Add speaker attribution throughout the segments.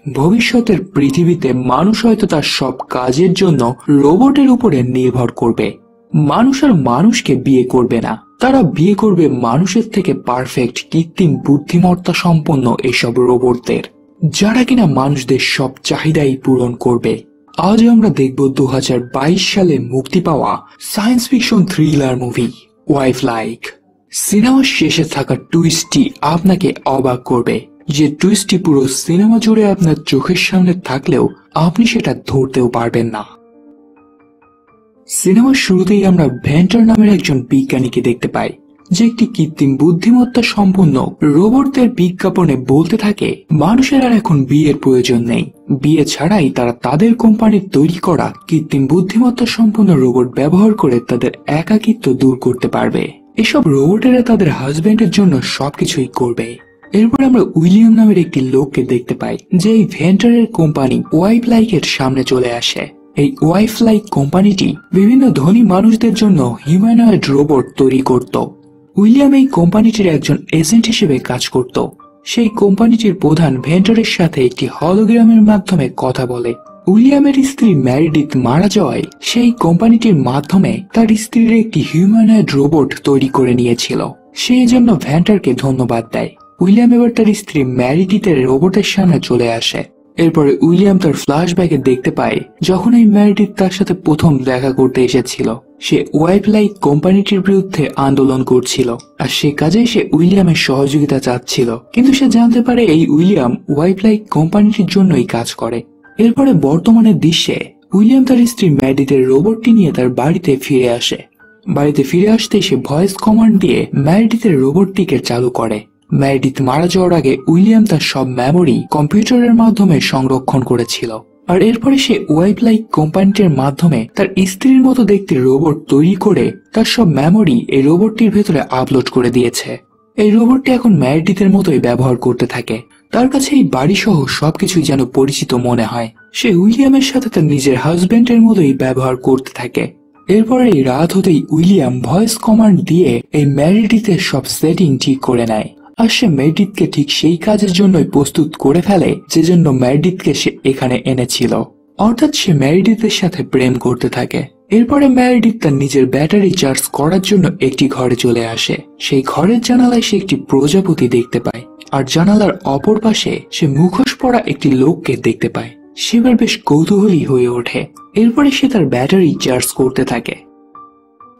Speaker 1: ভবিষ্যতের পৃথিবীতে মানুষ হয়তো তার সব কাজের জন্য রোবটের উপরে নির্ভর করবে। মানুষ আর মানুষকে বিয়ে করবে না, তারা বিয়ে করবে মানুষের থেকে পারফেক্ট কৃত্রিম বুদ্ধিমত্তা সম্পন্ন এসব রোবটদের, যারা কিনা মানুষদের সব চাহিদাই পূরণ করবে। আজ আমরা দেখব 2022 সালে মুক্তি পাওয়া science fiction thriller movie wife like. সিনেমার শেষে থাকা টুইস্টটি আপনাকে অবাক করবে, যে টুইস্টটি পুরো সিনেমা জুড়ে আপনার চোখের সামনে থাকলেও আপনি সেটা ধরতেও পারবেন না। সিনেমার শুরুতেই আমরা ভেন্টার নামের একজন বিজ্ঞানীকে দেখতে পাই, যে একটি কৃত্রিম বুদ্ধিমত্তা সম্পন্ন রোবটদের বিজ্ঞাপনে বলতে থাকে মানুষের আর এখন বিয়ের প্রয়োজন নেই, বিয়ে ছাড়াই তারা তাদের কোম্পানির তৈরি করা কৃত্রিম বুদ্ধিমত্তা সম্পন্ন রোবট ব্যবহার করে তাদের একাকিত্ব দূর করতে পারবে। এসব রোবটেরা তাদের হাজবেন্ডের জন্য সবকিছুই করবে। এরপর আমরা উইলিয়াম নামের একটি লোককে দেখতে পাই, যে এই ভেন্টারের কোম্পানি ওয়াইফ লাইকের সামনে চলে আসে। এই ওয়াইফ লাইক কোম্পানিটি বিভিন্ন ধনী মানুষদের জন্য হিউম্যানয়েড রোবট তৈরি করত। উইলিয়াম এই কোম্পানিটির একজন এজেন্ট হিসেবে কাজ করত। সেই কোম্পানিটির প্রধান ভেন্টারের সাথে একটি হলোগ্রামের মাধ্যমে কথা বলে। উইলিয়ামের স্ত্রী ম্যারিডিথ মারা যাওয়ায় সেই কোম্পানিটির মাধ্যমে তার স্ত্রীর একটি হিউম্যানয়েড রোবট তৈরি করে নিয়েছিল। সেই জন্য ভেন্টারকে ধন্যবাদ দেয়। উইলিয়াম এবার তার স্ত্রী ম্যারিডিথের রোবটের সামনে চলে আসে। এরপরে উইলিয়াম তার ফ্ল্যাশব্যাকে দেখতে পায় যখন এই ম্যারিডিথ তার সাথে প্রথম দেখা করতে এসেছিল। সে ওয়াইফ লাইক কোম্পানিটির বিরুদ্ধে আন্দোলন করছিল, আর সে কাজে সে উইলিয়ামের সহযোগিতা চাচ্ছিল, কিন্তু সে জানতে পারে এই উইলিয়াম ওয়াইফ লাইক কোম্পানিটির জন্যই কাজ করে। এরপরে বর্তমানের দৃশ্যে উইলিয়াম তার স্ত্রী ম্যারিডিথের রোবটটি নিয়ে তার বাড়িতে ফিরে আসে। বাড়িতে ফিরে আসতেই সে ভয়েস কমান্ড দিয়ে ম্যারিডিথের রোবটটিকে চালু করে। ম্যারিডিথ মারা যাওয়ার আগে উইলিয়াম তার সব মেমোরি কম্পিউটারের মাধ্যমে সংরক্ষণ করেছিল, আর এরপরে সে ওয়াইফ লাইক কোম্পানিটির মাধ্যমে তার স্ত্রীর মতো দেখতে রোবট তৈরি করে তার সব মেমোরি এই রোবটটির ভেতরে আপলোড করে দিয়েছে। এই রোবটটি এখন ম্যারিডিথের মতোই ব্যবহার করতে থাকে। তার কাছে এই বাড়ি সহ সবকিছুই যেন পরিচিত মনে হয়। সে উইলিয়ামের সাথে তার নিজের হাজবেন্ডের মতোই ব্যবহার করতে থাকে। এরপরে এই রাত হতেই উইলিয়াম ভয়েস কমান্ড দিয়ে এই ম্যারিডিথের সব সেটিং ঠিক করে নেয়, আর সে ম্যারিডিথকে ঠিক সেই কাজের জন্যই প্রস্তুত করে ফেলে যে জন্য ম্যারিডিথকে সে এখানে এনেছিল। অর্থাৎ সে ম্যারিডিথের সাথে প্রেম করতে থাকে। এরপরে ম্যারিডিথ তার নিজের ব্যাটারি চার্জ করার জন্য একটি ঘরে চলে আসে। সেই ঘরের জানালায় সে একটি প্রজাপতি দেখতে পায়, আর জানালার অপর পাশে সে মুখোশ পরা একটি লোককে দেখতে পায়। সে এবার বেশ কৌতূহলী হয়ে ওঠে। এরপরে সে তার ব্যাটারি চার্জ করতে থাকে।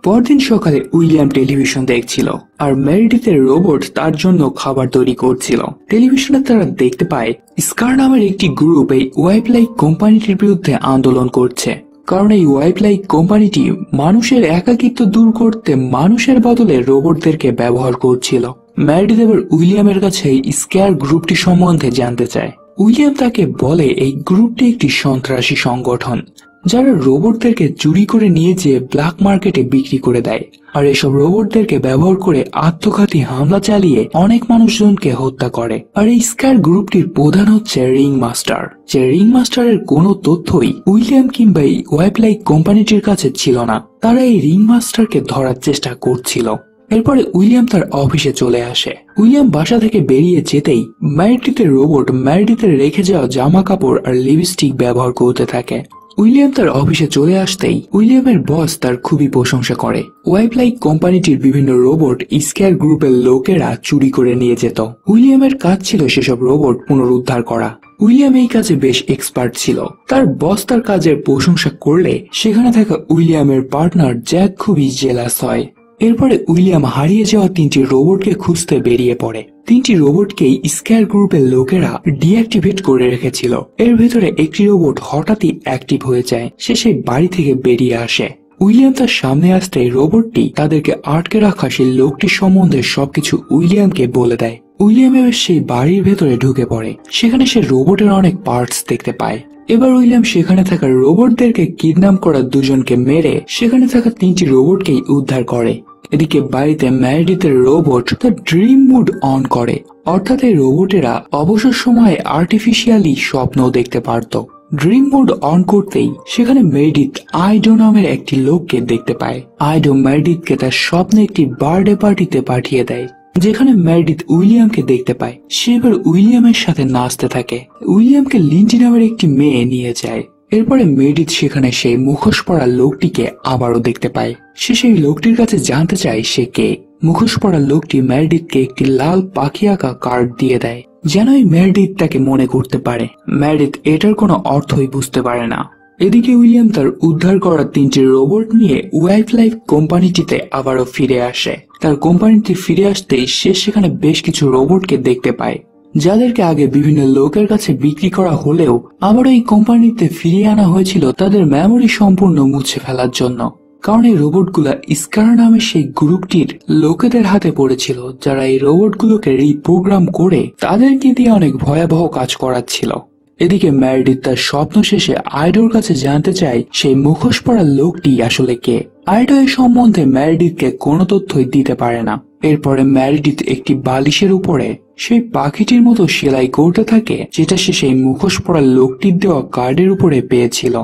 Speaker 1: পরদিন সকালে উইলিয়াম টেলিভিশন দেখছিল, আর ম্যারিডিথের রোবট তার জন্য খাবার তৈরি করছিল। টেলিভিশনে তারা দেখতে পায় স্কার নামের একটি গ্রুপ এই ওয়াইফ লাইক কোম্পানিটির বিরুদ্ধে আন্দোলন করছে, কারণ এই ওয়াইফ লাইক কোম্পানিটি মানুষের একাকিত্ব দূর করতে মানুষের বদলে রোবটদেরকে ব্যবহার করছিল। ম্যারিডিথ এবার উইলিয়ামের কাছে এই স্কার গ্রুপটি সম্বন্ধে জানতে চায়। উইলিয়াম তাকে বলে এই গ্রুপটি একটি সন্ত্রাসী সংগঠন, যারা রোবটদেরকে চুরি করে নিয়ে যেয়ে ব্ল্যাক মার্কেটে বিক্রি করে দেয়, আর এসব রোবটদেরকে ব্যবহার করে আত্মঘাতী হামলা চালিয়ে অনেক মানুষজনকে হত্যা করে। আর এই স্কার গ্রুপটির প্রধান হচ্ছে রিং মাস্টার, যে রিং মাস্টারের কোনো তথ্যই উইলিয়াম কিংবা এই ওয়াইফ লাইক কোম্পানিটির কাছে ছিল না। তারা এই রিং মাস্টারকে ধরার চেষ্টা করছিল। এরপরে উইলিয়াম তার অফিসে চলে আসে। উইলিয়াম বাসা থেকে বেরিয়ে যেতেই ম্যারিডিথের রোবট ম্যারিডিথের রেখে যাওয়া জামা কাপড় আর লিপস্টিক ব্যবহার করতে থাকে। উইলিয়াম তার অফিসে চলে আসতেই উইলিয়ামের বস তার খুবই প্রশংসা করে। ওয়াইফ লাইক কোম্পানিটির বিভিন্ন রোবট স্কার গ্রুপের লোকেরা চুরি করে নিয়ে যেত। উইলিয়ামের কাজ ছিল সেসব রোবট পুনরুদ্ধার করা। উইলিয়াম এই কাজে বেশ এক্সপার্ট ছিল। তার বস তার কাজের প্রশংসা করলে সেখানে থাকা উইলিয়ামের পার্টনার জ্যাক খুবই জেলাস হয়। এরপরে উইলিয়াম হারিয়ে যাওয়া 3টি রোবটকে খুঁজতে বেরিয়ে পড়ে। 3টি রোবটকেই স্কার গ্রুপের লোকেরা ডিঅ্যাক্টিভেট করে রেখেছিল। এর ভেতরে একটি রোবট হঠাৎই অ্যাক্টিভ হয়ে যায়। সে সেই বাড়ি থেকে বেরিয়ে আসে। উইলিয়াম তার সামনে আসতে রোবটটি তাদেরকে আটকে রাখা সেই লোকটির সম্বন্ধে সবকিছু উইলিয়ামকে বলে দেয়। উইলিয়াম এবার সেই বাড়ির ভেতরে ঢুকে পড়ে। সেখানে সে রোবটের অনেক পার্টস দেখতে পায়। এবার উইলিয়াম সেখানে থাকা রোবটদেরকে কিডন্যাপ করা দুজনকে মেরে সেখানে থাকা 3টি রোবটকেই উদ্ধার করে। এদিকে বাড়িতে ম্যারিডিথের রোবট তার ড্রিম মুড অন করে, অর্থাৎ এই রোবটেরা অবসর সময়ে আর্টিফিশিয়ালি স্বপ্ন দেখতে পারত। ড্রিম মোড অন করতেই সেখানে মেরিডিথ আইডো নামের একটি লোককে দেখতে পায়। আইডো মেরিডিথকে তার স্বপ্নে একটি বার্থডে পার্টিতে পাঠিয়ে দেয়। যেখানে মেরিডিথ উইলিয়ামকে দেখতে পায়। সে এবার উইলিয়ামের সাথে নাচতে থাকে। উইলিয়ামকে লিন্ডি নামের একটি মেয়ে নিয়ে যায়। এরপরে মেরিডিথ সেখানে সেই মুখোশ পরা লোকটিকে আবারও দেখতে পায়। সে সেই লোকটির কাছে জানতে চায় সে কে। মুখোশ পরা লোকটি মেরিডিথকে একটি লাল পাখি আঁকা কার্ড দিয়ে দেয়, যেন এই মেরিডিথ তাকে মনে করতে পারে। মেরিডিথ এটার কোনো অর্থই বুঝতে পারে না। এদিকে উইলিয়াম তার উদ্ধার করা 3টি রোবট নিয়ে ওয়াইল্ড লাইফ কোম্পানিটিতে আবারও ফিরে আসে। তার কোম্পানিতে ফিরে আসতেই সে সেখানে বেশ কিছু রোবটকে দেখতে পায়, যাদেরকে আগে বিভিন্ন লোকের কাছে বিক্রি করা হলেও আবারও এই কোম্পানিতে ফিরিয়ে আনা হয়েছিল তাদের মেমোরি সম্পূর্ণ মুছে ফেলার জন্য। কারণ এই রোবটগুলা স্কার নামের সেই গ্রুপটির লোকেদের হাতে পড়েছিল, যারা এই রোবটগুলোকে রিপ্রোগ্রাম করে তাদেরকে দিয়ে অনেক ভয়াবহ কাজ করাচ্ছিল। এদিকে মেরিডিথ তার স্বপ্ন শেষে আইডোর কাছে জানতে চায় সেই মুখোশ পরা লোকটি আসলে কে। আইডো এর সম্বন্ধে মেরিডিথকে কোনো তথ্যই দিতে পারে না। এরপরে মেরিডিথ একটি বালিশের উপরে সেই পাখিটির মতো সেলাই করতে থাকে, যেটা সে সেই মুখোশ পরা লোকটির দেওয়া কার্ডের উপরে পেয়েছিল।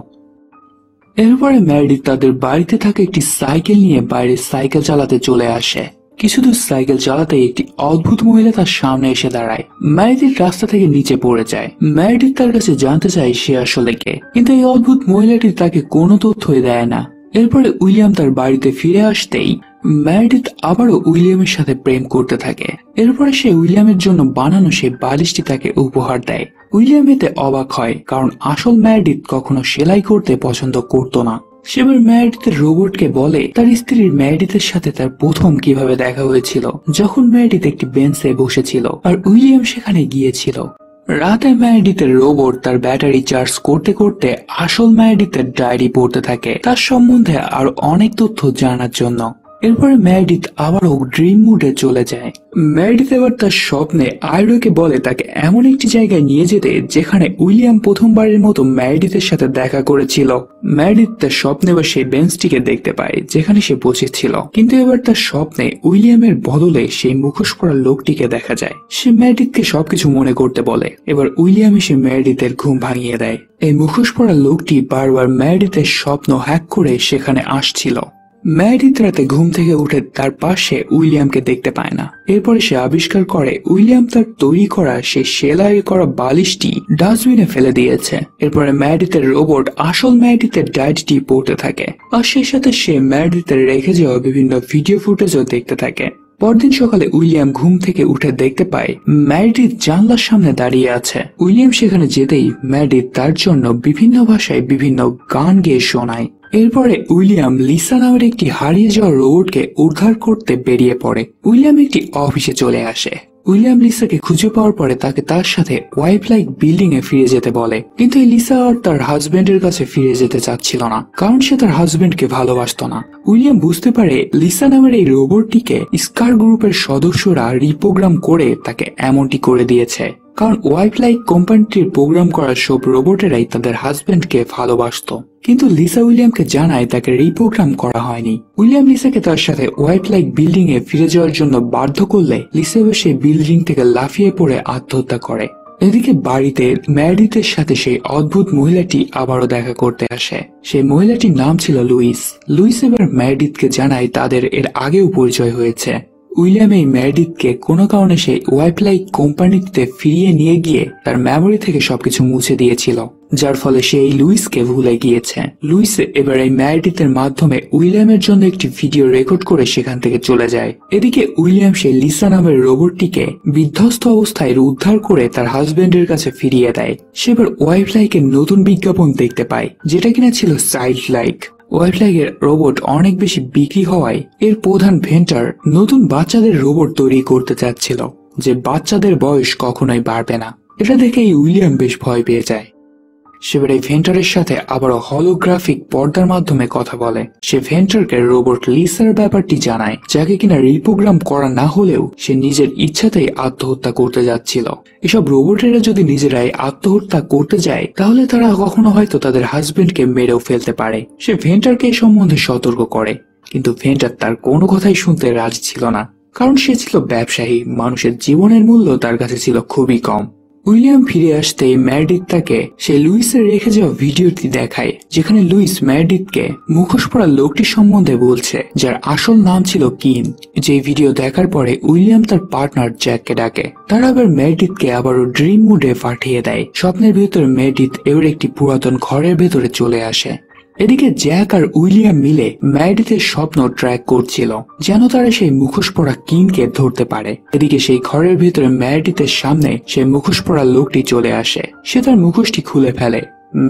Speaker 1: এরপরে মেরিডিথ তাদের বাড়িতে থাকা একটি সাইকেল নিয়ে বাইরে সাইকেল চালাতে চলে আসে। কিছু দূর সাইকেল চালাতে একটি অদ্ভুত মহিলা তার সামনে এসে দাঁড়ায়। মেরিডিথ রাস্তা থেকে নিচে পড়ে যায়। মেরিডিথ তার কাছে জানতে চায় সে আসলে কে, কিন্তু এই অদ্ভুত মহিলাটি তাকে কোনো তথ্যই দেয় না। এরপরে উইলিয়াম তার বাড়িতে ফিরে আসতেই মেরিডিথ আবারও উইলিয়ামের সাথে প্রেম করতে থাকে। এরপরে সে উইলিয়ামের জন্য বানানো সেই বালিশটি তাকে উপহার দেয়। উইলিয়াম এতে অবাক হয়, কারণ আসল মেরিডিথ কখনো সেলাই করতে পছন্দ করত না। সে এবার মেরিডিথের রোবটকে বলে তার স্ত্রীর মেরিডিথের সাথে তার প্রথম কিভাবে দেখা হয়েছিল, যখন মেরিডিথ একটি বেঞ্চে বসেছিল আর উইলিয়াম সেখানে গিয়েছিল। রাতে মেরিডিথের রোবট তার ব্যাটারি চার্জ করতে করতে আসল মেরিডিথের ডায়েরি পড়তে থাকে, তার সম্বন্ধে আরো অনেক তথ্য জানার জন্য। এরপরে মেরিডিথ আবারও ড্রিম মুডে চলে যায়। মেরিডিথ এবার তার স্বপ্নে আইডোকে বলে তাকে এমন একটি জায়গায় নিয়ে যেতে যেখানে উইলিয়াম প্রথমবারের মতো মেরিডিথের সাথে দেখা করেছিল। মেরিডিথ তার স্বপ্নে এবার সেই বেঞ্চটিকে দেখতে পায় যেখানে সে বসেছিল, কিন্তু এবার তার স্বপ্নে উইলিয়ামের বদলে সেই মুখোশ পরা লোকটিকে দেখা যায়। সে মেরিডিথকে সবকিছু মনে করতে বলে। এবার উইলিয়াম এসে মেরিডিথের ঘুম ভাঙিয়ে দেয়। এই মুখোশ পরা লোকটি বারবার মেরিডিথের স্বপ্ন হ্যাক করে সেখানে আসছিল। মেরিডিথ রাতে ঘুম থেকে উঠে তার পাশে উইলিয়ামকে দেখতে পায় না। এরপরে সে আবিষ্কার করে উইলিয়াম তার তৈরি করা সেই সেলাই করা বালিশটি ডাস্টবিনে ফেলে দিয়েছে। এরপরে মেরিডিথের রোবট আসল মেরিডিথের ডায়েরিটি পড়তে থাকে, আর সেই সাথে সে মেরিডিথের রেখে যাওয়া বিভিন্ন ভিডিও ফুটেজও দেখতে থাকে। পরদিন সকালে উইলিয়াম ঘুম থেকে উঠে দেখতে পায় মেরিডিথ জানলার সামনে দাঁড়িয়ে আছে। উইলিয়াম সেখানে যেতেই মেরিডিথ তার জন্য বিভিন্ন ভাষায় বিভিন্ন গান গেয়ে শোনায়। এরপরে উইলিয়াম লিসা নামের একটি হারিয়ে যাওয়া রোবটকে উদ্ধার করতে বেরিয়ে পড়ে। উইলিয়াম একটি অফিসে চলে আসে। উইলিয়াম লিসাকে খুঁজে পাওয়ার পরে তাকে তার সাথে ওয়াইল্ড লাইফ বিল্ডিং এ ফিরে যেতে বলে, কিন্তু এই লিসা আর তার হাজবেন্ডের কাছে ফিরে যেতে চাচ্ছিল না, কারণ সে তার হাজবেন্ডকে ভালোবাসত না। উইলিয়াম বুঝতে পারে লিসা নামের এই রোবটটিকে স্কার গ্রুপের সদস্যরা রিপ্রোগ্রাম করে তাকে এমনটি করে দিয়েছে, কারণ ওয়াইল্ড লাইফ কোম্পানিটির প্রোগ্রাম করা সব রোবটেরাই তাদের হাজবেন্ডকে ভালোবাসত। কিন্তু লিসা উইলিয়ামকে জানায় তাকে রিপ্রোগ্রাম করা হয়নি। উইলিয়াম লিসাকে তার সাথে ওয়াইল্ড লাইফ বিল্ডিং এ ফিরে যাওয়ার জন্য বাধ্য করলে লিসা সেই বিল্ডিং থেকে লাফিয়ে পড়ে আত্মহত্যা করে। এদিকে বাড়িতে মেরিডিথের সাথে সেই অদ্ভুত মহিলাটি আবারও দেখা করতে আসে। সেই মহিলাটির নাম ছিল লুইস। লুইস এবার মেরিডিথকে জানায় তাদের এর আগেও পরিচয় হয়েছে। উইলিয়াম এই মেরিডিথকে কোনো কারণে সেই ওয়াইল্ড লাইফ কোম্পানিতে ফিরিয়ে নিয়ে গিয়ে তার মেমোরি থেকে সবকিছু মুছে দিয়েছিল, যার ফলে সে এই লুইসকে ভুলে গিয়েছে। লুইস এবার এই মেরিডিথের মাধ্যমে উইলিয়ামের জন্য একটি ভিডিও রেকর্ড করে সেখান থেকে চলে যায়। এদিকে উইলিয়াম সেই লিসা নামের রোবটটিকে বিধ্বস্ত অবস্থায় উদ্ধার করে তার হাজবেন্ডের কাছে ফিরিয়ে দেয়। সে এবার ওয়াইল্ড লাইফের নতুন বিজ্ঞাপন দেখতে পায়, যেটা কিনা ছিল চাইল্ড লাইক। ওয়াইল্ড লাইফের রোবট অনেক বেশি বিক্রি হওয়ায় এর প্রধান ভেন্ডার নতুন বাচ্চাদের রোবট তৈরি করতে চাচ্ছিল, যে বাচ্চাদের বয়স কখনোই বাড়বে না। এটা দেখেই উইলিয়াম বেশ ভয় পেয়ে যায়। সে এই ভেন্টারের সাথে আবারও হলোগ্রাফিক পর্দার মাধ্যমে কথা বলে। সে ভেন্টারকে রোবট লিসার ব্যাপারটি জানায়, যাকে কিনা রিপ্রোগ্রাম করা না হলেও সে নিজের ইচ্ছাতেই আত্মহত্যা করতে যাচ্ছিল। এসব রোবটেরা যদি নিজেরাই আত্মহত্যা করতে যায় তাহলে তারা কখনো হয়তো তাদের হাজবেন্ডকে মেরেও ফেলতে পারে। সে ভেন্টারকে এই সম্বন্ধে সতর্ক করে, কিন্তু ভেন্টার তার কোনো কথাই শুনতে রাজি ছিল না, কারণ সে ছিল ব্যবসায়ী। মানুষের জীবনের মূল্য তার কাছে ছিল খুবই কম। উইলিয়াম ফিরে আসতেই মেরেডিথ তাকে সে লুইসের রেখে যাওয়া ভিডিওটি দেখায়, যেখানে লুইস মেরেডিথকে মুখোশ পরা লোকটি সম্বন্ধে বলছে, যার আসল নাম ছিল কিন। যে ভিডিও দেখার পরে উইলিয়াম তার পার্টনার জ্যাককে ডাকে। তারা আবার মেরেডিথকে আবারও ড্রিম মুডে পাঠিয়ে দেয়। স্বপ্নের ভেতরে মেরেডিথ এবার একটি পুরাতন ঘরের ভেতরে চলে আসে। এদিকে জ্যাক আর উইলিয়াম মিলে মেরেডিথের স্বপ্ন ট্র্যাক করছিল, যেন তারা সেই মুখোশ পরা কিনকে ধরতে পারে। এদিকে সেই ঘরের ভিতরে মেরেডিথের সামনে সেই মুখোশ পরা লোকটি চলে আসে। সে তার মুখোশটি খুলে ফেলে।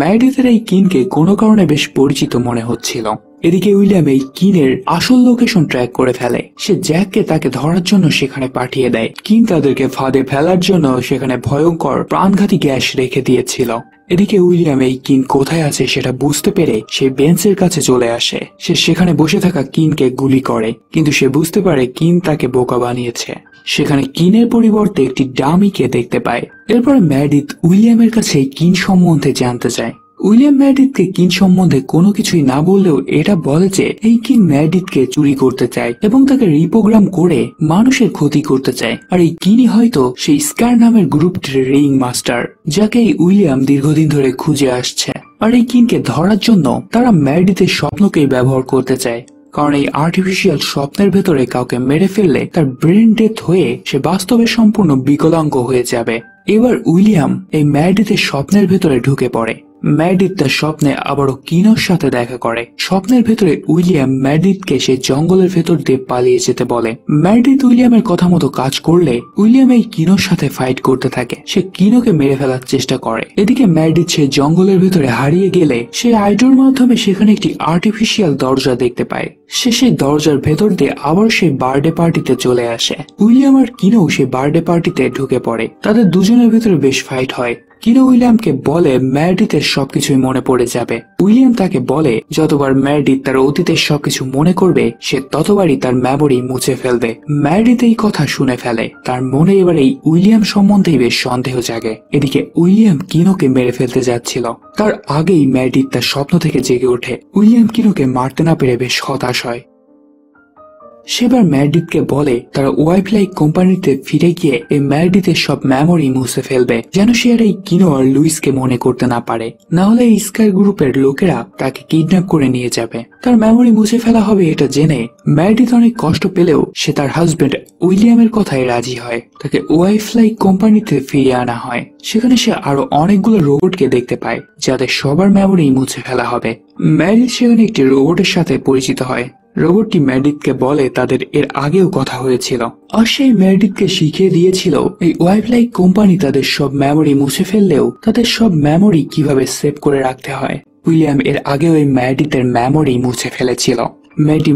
Speaker 1: মেরেডিথের এই কিনকে কোনো কারণে বেশ পরিচিত মনে হচ্ছিল। এদিকে উইলিয়াম এই কিনের আসল লোকেশন ট্র্যাক করে ফেলে। সে জ্যাককে তাকে ধরার জন্য সেখানে পাঠিয়ে দেয়। কিন তাদেরকে ফাঁদে ফেলার জন্য সেখানে ভয়ঙ্কর প্রাণঘাতী গ্যাস রেখে দিয়েছিল। এদিকে উইলিয়াম এই কিন কোথায় আছে সেটা বুঝতে পেরে সে বেঞ্চের কাছে চলে আসে। সে সেখানে বসে থাকা কিনকে গুলি করে, কিন্তু সে বুঝতে পারে কিন তাকে বোকা বানিয়েছে। সেখানে কিনের পরিবর্তে একটি ডামিকে দেখতে পায়। এরপরে মেরেডিথ উইলিয়ামের কাছে এই কিন সম্বন্ধে জানতে চায়। উইলিয়াম মেরেডিথকে কিন সম্বন্ধে কোনো কিছুই না বললেও এটা বলে যে এই কিন মেরেডিথকে চুরি করতে চায় এবং তাকে রিপ্রোগ্রাম করে মানুষের ক্ষতি করতে চায়। আর এই কিনই হয়তো সেই স্কার নামের গ্রুপটির রিং মাস্টার, যাকে এই উইলিয়াম দীর্ঘদিন ধরে খুঁজে আসছে। আর এই কিনকে ধরার জন্য তারা মেরেডিথের স্বপ্নকেই ব্যবহার করতে চায়, কারণ এই আর্টিফিশিয়াল স্বপ্নের ভেতরে কাউকে মেরে ফেললে তার ব্রেন ডেথ হয়ে সে বাস্তবে সম্পূর্ণ বিকলাঙ্গ হয়ে যাবে। এবার উইলিয়াম এই মেরেডিথের স্বপ্নের ভেতরে ঢুকে পড়ে। মেরেডিথ তার স্বপ্নে আবারও কিনোর সাথে দেখা করে। স্বপ্নের ভেতরে উইলিয়াম মেরেডিথকে সেই জঙ্গলের ভেতর দিয়ে পালিয়ে যেতে বলে। মেরেডিথ উইলিয়ামের কথা মতো কাজ করলে উইলিয়াম এই কিনোর সাথে ফাইট করতে থাকে। সে কিনোকে মেরে ফেলার চেষ্টা করে। এদিকে মেরেডিথ সেই জঙ্গলের ভেতরে হারিয়ে গেলে সে আইডোর মাধ্যমে সেখানে একটি আর্টিফিশিয়াল দরজা দেখতে পায়। সে সেই দরজার ভেতর দিয়ে আবার সেই বার্থডে পার্টিতে চলে আসে। উইলিয়াম আর কিনো সেই বার্থডে পার্টিতে ঢুকে পড়ে। তাদের দুজনের ভেতরে বেশ ফাইট হয়। কিনো উইলিয়ামকে বলে মেরেডিথের সবকিছুই মনে পড়ে যাবে। উইলিয়াম তাকে বলে যতবার মেরেডিথ তার অতীতের সবকিছু মনে করবে সে ততবারই তার মেমোরি মুছে ফেলবে। মেরেডিথ এই কথা শুনে ফেলে। তার মনে এবার এই উইলিয়াম সম্বন্ধেই বেশ সন্দেহ জাগে। এদিকে উইলিয়াম কিনোকে মেরে ফেলতে যাচ্ছিল, তার আগেই মেরেডিথ তার স্বপ্ন থেকে জেগে ওঠে। উইলিয়াম কিনোকে মারতে না পেরে বেশ হতাশ হয়। সেবার মেরেডিথকে বলে তারা ওয়াইফ্লাই কোম্পানিতে ফিরে গিয়ে এই মেরেডিথের সব মেমোরি মুছে ফেলবে, যেন সে আর এই কিনো আর লুইসকে মনে করতে না পারে। না হলে এই স্কাই গ্রুপের লোকেরা তাকে কিডন্যাপ করে নিয়ে যাবে। তার মেমোরি মুছে ফেলা হবে এটা জেনে মেরেডিথ অনেক কষ্ট পেলেও সে তার হাজবেন্ড উইলিয়ামের কথায় রাজি হয়। তাকে ওয়াইফ্লাই কোম্পানিতে ফিরিয়ে আনা হয়। সেখানে সে আরো অনেকগুলো রোবটকে দেখতে পায়, যাদের সবার মেমোরি মুছে ফেলা হবে। মেরেডিথ সেখানে একটি রোবটের সাথে পরিচিত হয়। রোবটটি মেরেডিথকে বলে তাদের এর আগেও কথা হয়েছিল, আর সেই মেরেডিথকে শিখিয়ে দিয়েছিল এই ওয়াইফ্লাই কোম্পানি তাদের সব মেমোরি মুছে ফেললেও তাদের সব মেমোরি কিভাবে সেভ করে রাখতে হয়। উইলিয়াম এর আগেও এই মেরেডিথের মেমোরি মুছে ফেলেছিল।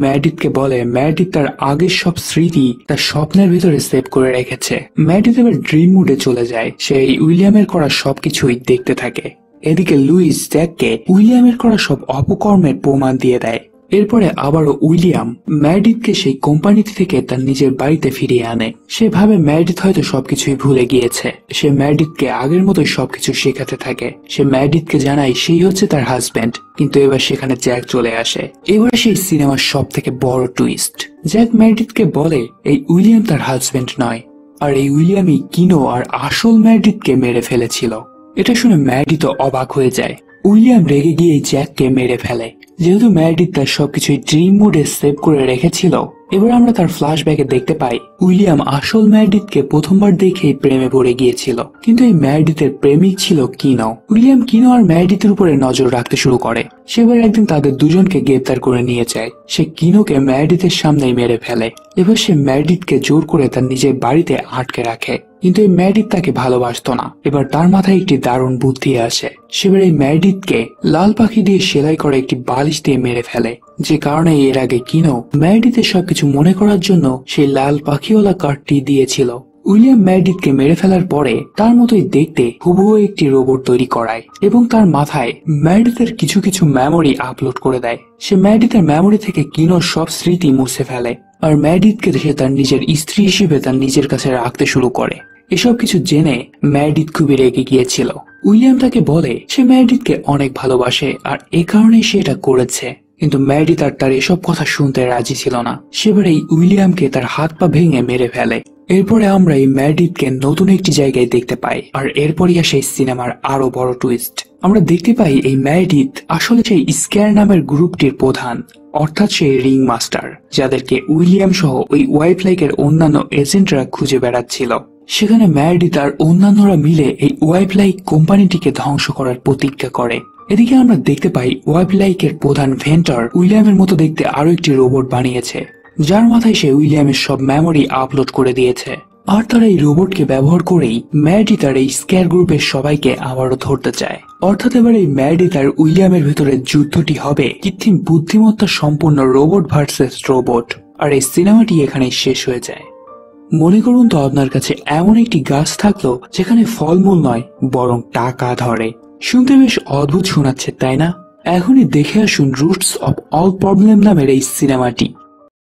Speaker 1: মেরেডিথকে বলে মেরেডিথ তার আগের সব স্মৃতি তার স্বপ্নের ভিতরে সেভ করে রেখেছে। মেরেডিথ এবার ড্রিম মুডে চলে যায়। সে উইলিয়ামের করা সবকিছুই দেখতে থাকে। এদিকে লুইস জ্যাককে উইলিয়ামের করা সব অপকর্মের প্রমাণ দিয়ে দেয়। এরপরে আবারও উইলিয়াম মেরেডিথকে সেই কোম্পানি থেকে তার নিজের বাড়িতে ফিরিয়ে আনে। সে ভাবে মেরেডিথ হয়তো সবকিছুই ভুলে গিয়েছে। সে মেরেডিথকে আগের মতোই সবকিছু শেখাতে থাকে। সে মেরেডিথকে জানায় সেই হচ্ছে তার হাজবেন্ড, কিন্তু এবার সেখানে জ্যাক চলে আসে। এবার সেই সিনেমার সব থেকে বড় টুইস্ট। জ্যাক মেরেডিথকে বলে এই উইলিয়াম তার হাজবেন্ড নয়, আর এই উইলিয়ামই কিনো আর আসল মেরেডিথকে মেরে ফেলেছিল। এটা শুনে মেরেডিথ অবাক হয়ে যায়। উইলিয়াম রেগে গিয়ে জ্যাককে মেরে ফেলে। যেহেতু মেরেডিথ তার সবকিছুই ড্রিম মুডে সেভ করে রেখেছিল, এবার আমরা তার ফ্ল্যাশব্যাকে দেখতে পাই উইলিয়াম আসল মেরেডিথকে প্রথমবার দেখেই প্রেমে পড়ে গিয়েছিল, কিন্তু এই মেরেডিথের প্রেমিক ছিল কিনো। উইলিয়াম কিনো আর মেরেডিথের উপরে নজর রাখতে শুরু করে। সেবার একদিন তাদের দুজনকে গ্রেপ্তার করে নিয়ে যায়। সে কিনোকে মেরেডিথের সামনেই মেরে ফেলে। এবার সে মেরেডিথকে জোর করে তার নিজের বাড়িতে আটকে রাখে, কিন্তু এই মেরেডিথ তাকে ভালোবাসতো না। এবার তার মাথায় একটি দারুণ বুদ্ধি আসে। সেবার এই মেরেডিথকে লাল পাখি দিয়ে সেলাই করা একটি বালিশ দিয়ে মেরে ফেলে, যে কারণে এর আগে কিনো মেরেডিথের সবকিছু মনে করার জন্য সেই লাল পাখিওয়ালা কার্ডটি দিয়েছিল। উইলিয়াম মেরেডিথকে মেরে ফেলার পরে তার মতোই দেখতে হুবহু একটি রোবট তৈরি করায় এবং তার মাথায় মেরেডিথের কিছু কিছু মেমোরি আপলোড করে দেয়। সে মেরেডিথের মেমোরি থেকে কিনোর সব স্মৃতি মুছে ফেলে, আর মেরেডিথকে সে তার নিজের স্ত্রী হিসেবে তার নিজের কাছে রাখতে শুরু করে। এসব কিছু জেনে মেরেডিথ খুবই রেগে গিয়েছিল। উইলিয়াম তাকে বলে সে মেরেডিথকে অনেক ভালোবাসে আর এ কারণেই সে এটা করেছে, কিন্তু মেরেডিথ আর তার এসব কথা শুনতে রাজি ছিল না। সেবার এই উইলিয়ামকে তার হাত পা ভেঙে মেরে ফেলে। এরপরে আমরা এই ম্যাডিথকে নতুন একটি জায়গায় দেখতে পাই, আর এরপরই আসে এই সিনেমার আরো বড় টুইস্ট। আমরা দেখতে পাই এই ম্যাডিথ আসলে সেই স্ক্যার নামের গ্রুপটির প্রধান, অর্থাৎ সেই রিং মাস্টার, যাদেরকে উইলিয়াম সহ ওই ওয়াইফলাইকের অন্যান্য এজেন্টরা খুঁজে বেড়াচ্ছিল। সেখানে ম্যাডিথ আর অন্যান্যরা মিলে এই ওয়াইফলাইক কোম্পানিটিকে ধ্বংস করার প্রতিজ্ঞা করে। এদিকে আমরা দেখতে পাই ওয়াইফলাইকের প্রধান ভেন্টর উইলিয়ামের মতো দেখতে আরো একটি রোবট বানিয়েছে, যার মাথায় সে উইলিয়ামের সব মেমোরি আপলোড করে দিয়েছে। আর তারা এই রোবটকে ব্যবহার করেই ম্যাডি তার এই স্ক্যার গ্রুপের সবাইকে আবারও ধরতে চায়। অর্থাৎ এবার এই ম্যাডি তার উইলিয়ামের ভেতরে যুদ্ধটি হবে কৃত্রিম বুদ্ধিমত্তা সম্পূর্ণ রোবট ভার্সেস রোবট। আর এই সিনেমাটি এখানেই শেষ হয়ে যায়। মনে করুন তো আপনার কাছে এমন একটি গাছ থাকলো যেখানে ফলমূল নয় বরং টাকা ধরে। শুনতে বেশ অদ্ভুত শোনাচ্ছে, তাই না? এখনই দেখে আসুন রুটস অফ অল প্রবলেম নামের এই সিনেমাটি।